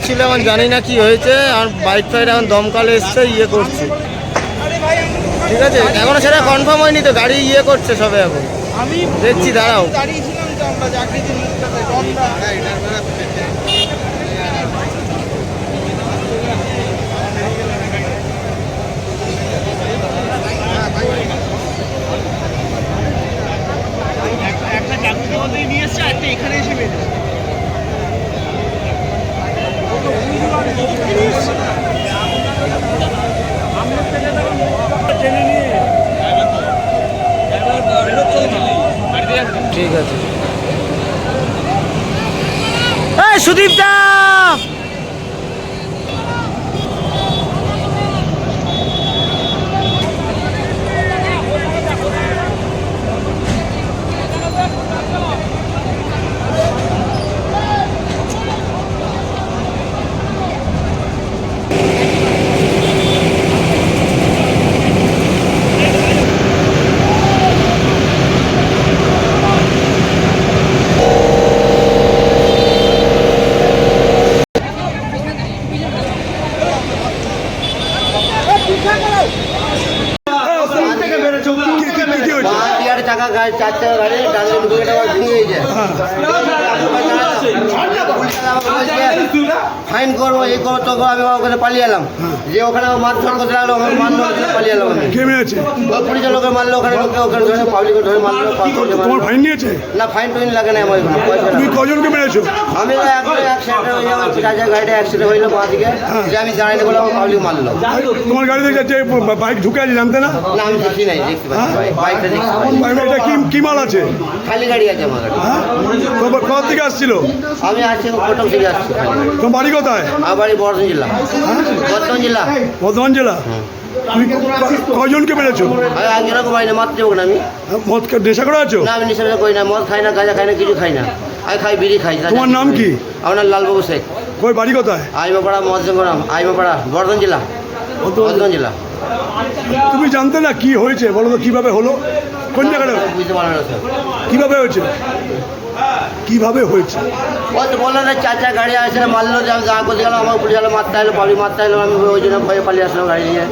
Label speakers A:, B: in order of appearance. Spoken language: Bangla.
A: ছিল এখন জানি না কি হয়েছে, আর বাইক ফাইট এখন দমকালে এসছে ইয়ে করছে, ঠিক আছে এখনো সেটা কনফার্ম হয়নি তো, গাড়ি ইয়ে করছে সবে এখন
B: আমি
A: দেখছি, দাঁড়াও।
B: দাঁড়িয়েছিলাম তো আমরা চাকরিতে একটা চাকরিতে মধ্যেই নিয়ে এসছে, একটা এখানে এসে বেরিয়েছে।
A: ঠিক আছে। এই সুদীপ দা, চাকা গাড়ি 4 চাকা গাড়ি ডালে ঢুকে গেছে, ভেঙে গেছে। ফাইন করবো এই করবো তো আমি ওখানে পালিয়ে এলাম, যে ওখানে মারধর করতে লাগলো, আমার মারলো, পালিয়ে এলাম। পুলিশের লোকে মারলো, ওখানে লোকে ওখানে ধরে পাবলিক ধরে মারলো।
C: তোমার ফাইন নিয়েছে?
A: না ফাইন টাইন লাগে না আমার এখানে, পয়সা
C: তুমি কজনকে মেরেছো?
A: আমি একবারে অ্যাক্সিডেন্ট হয়ে যাবো, গাড়িটা অ্যাক্সিডেন্ট হইলো বাঁ দিকে, যে আমি জানি বলে আমার পাবলিক মারলো।
C: তোমার গাড়ি দেখে যে বাইক ঢুকে আছে জানতে না?
A: না আমি দেখি নাই, দেখতে পাচ্ছি বাইকটা দেখতে
C: এটা কি মাল আছে?
A: খালি গাড়ি আছে আমার গাড়ি।
C: কোথা থেকে আসছিল?
A: আমি আসছি কোটক থেকে আসছি।
C: তোমার বাড়ি কোথায়?
A: আমার বাড়ি বর্ধমান জেলা। বর্ধমান জেলা।
C: বর্ধমান জেলা। তুমি কজনকে মেরেছো?
A: আমি আগে রকম পাই না, মারতে যাবো না। আমি
C: মদ নেশা করে আছো?
A: না আমি নেশা করি না, মদ খাই না, গাঁজা খাই না, কিছু খাই না। আমি খাই বিড়ি খাই।
C: তোমার নাম কি?
A: আমার নাম লালবাবু শেখ।
C: কই বাড়ি কোথায়?
A: আইমাপাড়া মহাজনগ্রাম, আইমাপাড়া বর্ধমান জেলা। বর্ধমান জেলা।
C: তুমি জানতে না কি হয়েছে বলো তো, কিভাবে হলো? কোন জায়গাটা
A: বুঝতে পারলাম না স্যার,
C: কিভাবে হয়েছে? কিভাবে হয়েছে
A: বললো না 4 চাকা গাড়ি আসে মারলো, যে আমি দাঁড় করতে গেলাম, আমার পুলিশ মারতে এলো, পাবলিক মারতে এলো, আমি ওই জন্য ভয়ে পালিয়ে আসলাম গাড়ি নিয়ে।